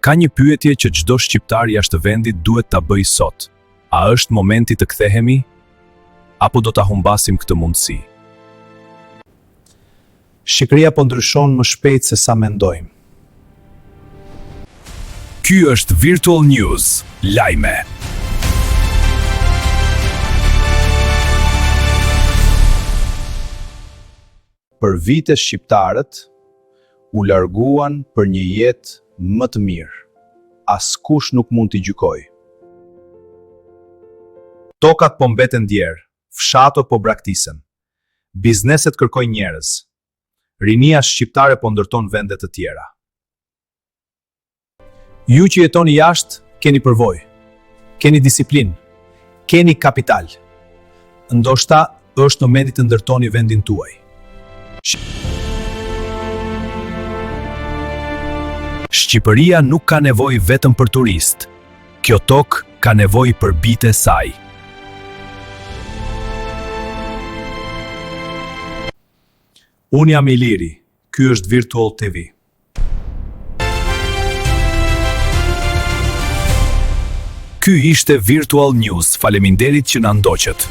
Ka një pyetje që çdo shqiptar jashtë vendit duhet ta bëjë sot. A është momenti të kthehemi? Apo do ta humbasim këtë mundësi? Shqipëria po ndryshon më shpejt se sa mendojmë. Ky është Virtual News, lajme. Për vite shqiptarët u larguan për një jetë më të mirë. Askush nuk mund t'i gjykojë. Tokat po mbeten djerë, fshatot po braktisen. Bizneset kërkojnë njerëz. Rinia shqiptare po ndërton vende të tjera. Ju që jetoni jashtë, keni përvojë, keni disiplinë, keni kapital. Ndoshta është momenti të ndërtoni vendin tuaj. Shqipëria nuk ka nevojë vetëm për turist. Kjo tokë ka nevojë për bijtë e saj. Unë jam Iliri, ky është Virtual TV. Ky ishte Virtual News, faleminderit që na ndoqët.